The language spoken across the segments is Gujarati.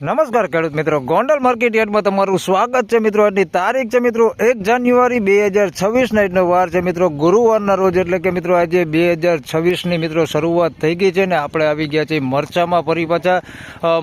નમસ્કાર ખેડૂત મિત્રો, ગોંડલ માર્કેટ યાર્ડમાં તમારું સ્વાગત છે મિત્રો. આજની તારીખ છે મિત્રો 1 જાન્યુઆરી 2026 ના આજનો વાર છે મિત્રો ગુરુવારના રોજ, એટલે કે મિત્રો આજે 2026ની મિત્રો શરૂઆત થઈ ગઈ છે ને આપણે આવી ગયા છીએ મરચામાં ફરી પાછા.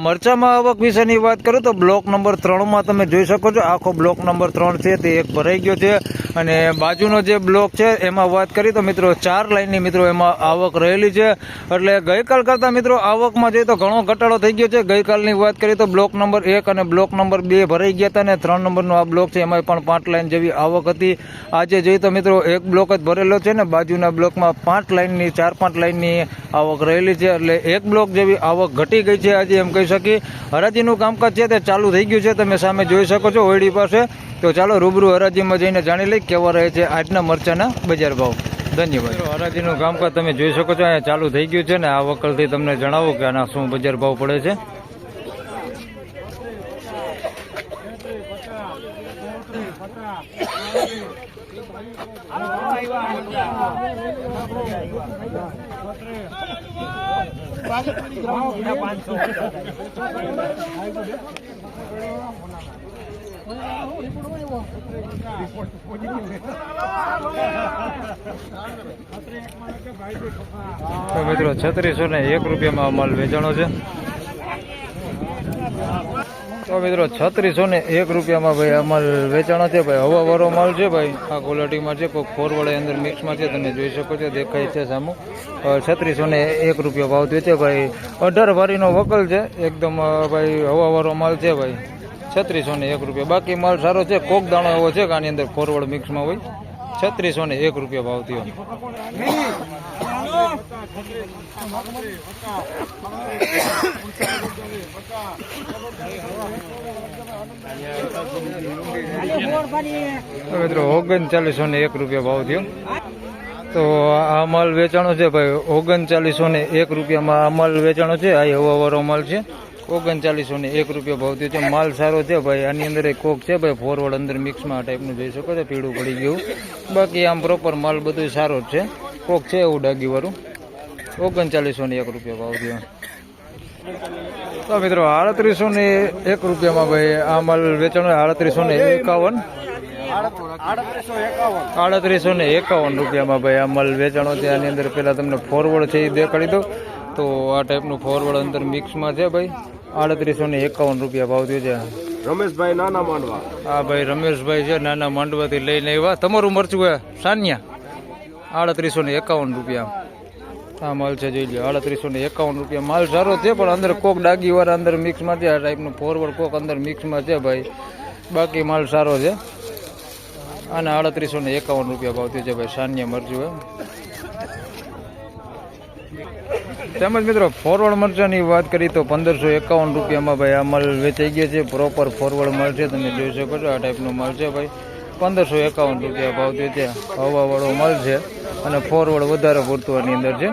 મરચામાં આવક વિશેની વાત કરું તો બ્લોક નંબર 3માં તમે જોઈ શકો છો, આખો બ્લોક નંબર 3 છે તે એક ભરાઈ ગયો છે અને બાજુનો જે બ્લોક છે એમાં વાત કરી તો મિત્રો 4 લાઇનની મિત્રો એમાં આવક રહેલી છે. એટલે ગઈકાલ કરતાં મિત્રો આવકમાં જોઈએ તો ઘણો ઘટાડો થઈ ગયો છે. ગઈકાલની વાત કરીએ તો બ્લોક નંબર 1 અને બ્લોક નંબર 2 ભરાઈ ગયા હતા અને 3 નંબરનો આ બ્લોક છે એમાં પણ 5 લાઇન જેવી આવક હતી. આજે જોઈએ તો મિત્રો એક બ્લોક જ ભરેલો છે ને બાજુના બ્લોકમાં 5 લાઇનની 4-5 લાઇનની આવક રહેલી છે. એટલે એક બ્લોક જેવી આવક ઘટી ગઈ છે આજે એમ કહી શકીએ. હરાજીનું કામકાજ છે તે ચાલુ થઈ ગયું છે, તમે સામે જોઈ શકો છો ઓયડી પાસે. તો ચાલો રૂબરૂ હરાજીમાં જઈને જાણી લઈ કેવા રહે છે આજના મરચાના બજાર ભાવ. ધન્યવાદ. હરાજીનું કામકાજ તમે જોઈ શકો છો અહીંયા ચાલુ થઈ ગયું છે ને આ વખતથી તમને જણાવું કે આના શું બજાર ભાવ પડે છે. તો મિત્રો 3601 રૂપિયામાં માલ વેચાણો છે. તો મિત્રો 3601 રૂપિયામાં ભાઈ આ માલ વેચાણો છે ભાઈ. હવાવાળો માલ છે ભાઈ, આ ક્વોલિટીમાં છે, કોઈ ફોરવર્ડ અંદર મિક્સમાં છે, તમે જોઈ શકો છો, દેખાય છે સામું. 3601 રૂપિયા ભાવ થયો છે ભાઈ. 18 ભારીનો વકલ છે એકદમ ભાઈ, હવાવાળો માલ છે ભાઈ. 3601 રૂપિયા. બાકી માલ સારો છે, કોક દાણો એવો છે કે આની અંદર ફોરવર્ડ મિક્સમાં હોય. 3601 રૂપિયા ભાવ થયો. મિત્રો 3901 રૂપિયા ભાવ થયો. તો આ માલ વેચાણો છે ભાઈ 3901 રૂપિયામાં આ માલ વેચાણો છે. આ હવાવાળો માલ છે. 3901 રૂપિયા ભાવ થયો છે. માલ સારો છે ભાઈ. આની અંદર કોક છે ભાઈ ફોરવર્ડ અંદર મિક્સમાં આ ટાઈપનું જોઈ શકો છો, પીળું પડી ગયું. બાકી આમ પ્રોપર માલ બધું સારો જ છે. કોક છે એવું ડાગીવાળું. 3901 રૂપિયા ભાવ થયો. તો મિત્રો 3801 રૂપિયામાં ભાઈ આ માલ વેચાણો 3851. 3851 રૂપિયામાં ભાઈ આ માલ વેચાણો છે. આની અંદર પેલા તમને ફોરવર્ડ છે એ દેખાડી દો. તો આ ટાઈપનું ફોરવર્ડ અંદર મિક્સમાં છે ભાઈ. 3851 રૂપિયા ભાવ થયો છે. રમેશભાઈ નાના માંડવા. હા ભાઈ રમેશભાઈ છે, નાના માંડવાથી લઈને આવ્યા. તમારું મરચું હોય સાનિયા 3851 રૂપિયા આ માલ છે, જોઈ લો. 3851 રૂપિયા માલ સારો છે, પણ અંદર કોક ડાગીવાળા અંદર મિક્સમાં છે. આ ટાઈપનું ફોરવર્ડ કોક અંદર મિક્સમાં છે ભાઈ. બાકી માલ સારો છે. આને 3851 રૂપિયા ભાવ થયો છે ભાઈ, સાનિયા મરચું હોય. તેમજ મિત્રો ફોરવર્ડ મરચાની વાત કરી તો 1551 રૂપિયામાં ભાઈ આ માલ વેચાઈ ગયો છે. પ્રોપર ફોરવર્ડ માલ છે, તમે જોઈ શકો છો. આ ટાઈપનો માલ છે ભાઈ. 1551 રૂપિયા ભાવ થયો છે. હવાવાળો માલ છે અને ફોરવર્ડ વધારે પૂરતું આની અંદર છે.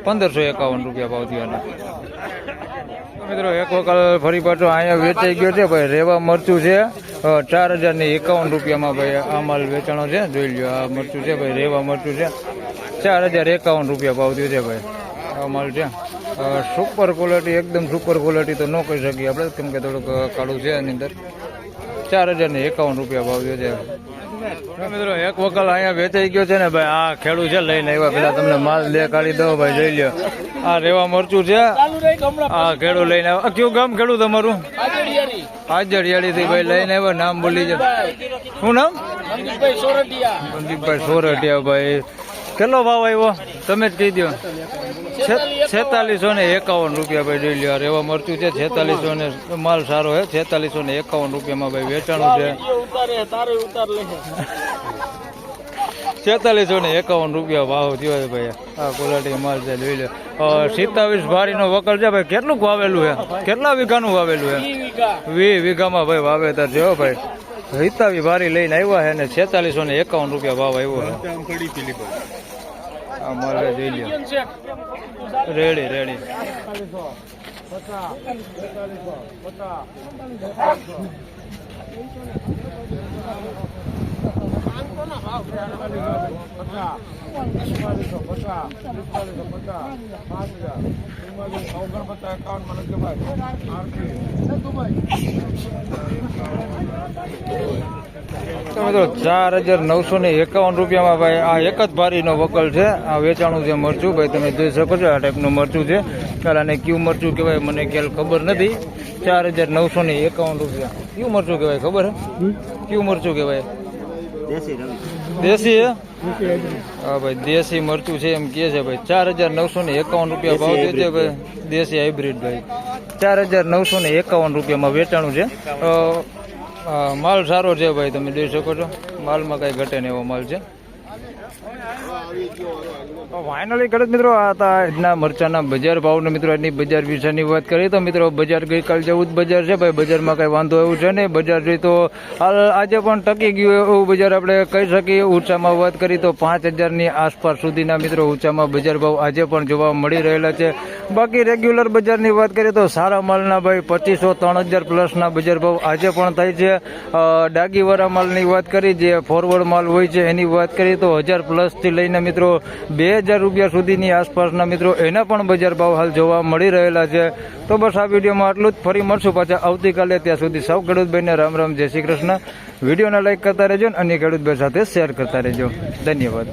1551 રૂપિયા ભાવ થયો. મિત્રો એક વખત ફરી પાછો અહીંયા વેચાઈ ગયો છે ભાઈ. રેવા મરચું છે 4051 રૂપિયામાં ભાઈ આ માલ વેચાણો છે. જોઈ લો આ મરચું છે ભાઈ, રેવા મરચું છે. 4051 રૂપિયા ભાવ થયો છે ભાઈ. આ માલ છે સુપર ક્વોલિટી, એકદમ સુપર ક્વોલિટી તો ન કહી શકીએ આપણે, કેમ કે થોડુંક કાળું છે એની અંદર. 4051 રૂપિયા ભાવ થયો છે. મિત્રો એક વખત અહીંયા વેચાઈ ગયો છે ને ભાઈ. આ ખેડૂત છે લઈને આવ્યા, પેલા તમને માલ દેખાડી દો ભાઈ, જોઈ લો. આ રેવા મરચું છે. આ ખેડૂત લઈને આવ્યા. કયું ગામ ખેડૂત તમારું? હાજરિયાળી થી ભાઈ લઈને આવ્યા. નામ બોલી છે, શું નામ? મનદીપભાઈ સોરઠિયા ભાઈ. કેટલો ભાવ આવ્યો તમે જ કહી દો. 4651 રૂપિયા ભાઈ, જોઈ લો. રેવા મરચું છે 4600 માલ સારો છે. 4651 રૂપિયામાં ભાઈ વેચાણું છે. 4651 રૂપિયા ભાવ થયો છે ભાઈ. આ ક્વોલિટી માલ છે, જોઈ લો. 27 ભારીનો વકલ છે ભાઈ. કેટલું વાવેલું છે? કેટલા વીઘાનું વાવેલું છે? 20 વીઘામાં ભાઈ વાવેતર છે ભાઈ. 27 ભારી લઈને આવ્યા છે ને 4651 રૂપિયા ભાવ આવ્યો છે. આ માલ જોઈ લો. Ready ready. તો મિત્રો 4,951 રૂપિયામાં ભાઈ આ એક જ ભારીનો વકલ છે. આ વેચાણું છે મરચું ભાઈ, તમે જોઈ શકો છો આ ટાઈપનું મરચું છે. ચાલ આને ક્યુ મરચું કહેવાય મને ખ્યાલ ખબર નથી. 4,951 રૂપિયા ક્યુ મરચું કહેવાય ખબર હે? ક્યુ મરચું કહેવાય? દેશી હે? હા ભાઈ દેશી મરચું છે એમ કે છે ભાઈ. 4,951 રૂપિયા ભાવ દે છે ભાઈ. દેશી હાઇબ્રિડ ભાઈ 4,951 રૂપિયામાં વેચાણું છે. માલ સારો છે ભાઈ, તમે જોઈ શકો છો. માલમાં કઈ ઘટે ને એવો માલ છે. ફાઇનલી ખેડૂત મિત્રો આ હતા આજના મરચાના બજાર ભાવને મિત્રો આજની બજાર વિશેની વાત કરીએ તો મિત્રો બજાર ગઈકાલ જેવું જ બજાર છે ભાઈ. બજારમાં કઈ વાંધો એવું છે નહીં. બજાર જોઈએ તો હાલ આજે પણ ટકી ગયું એવું બજાર આપણે કહી શકીએ. ઊંચામાં વાત કરીએ તો 5,000ની આસપાસ સુધીના મિત્રો ઊંચામાં બજાર ભાવ આજે પણ જોવા મળી રહેલા છે. બાકી રેગ્યુલર બજારની વાત કરીએ તો સારા માલના ભાઈ 2,500-3,000 પ્લસના બજાર ભાવ આજે પણ થાય છે. ડાગીવાળા માલની વાત કરી, જે ફોરવર્ડ માલ હોય છે એની વાત કરીએ તો 1,000 પ્લસથી લઈને મિત્રો 2,000 રૂપિયા સુધીની આસપાસના મિત્રો એના પણ બજાર ભાવ હાલ જોવા મળી રહેલા છે. તો બસ આ વિડીયોમાં આટલું જ. ફરી મળશું પાછા આવતીકાલે. ત્યાં સુધી સૌ ખેડૂતભાઈને રામ રામ, જય શ્રી કૃષ્ણ. વિડીયોને લાઈક કરતા રહેજો અને અન્ય ખેડૂતભાઈ સાથે શેર કરતા રહેજો. ધન્યવાદ.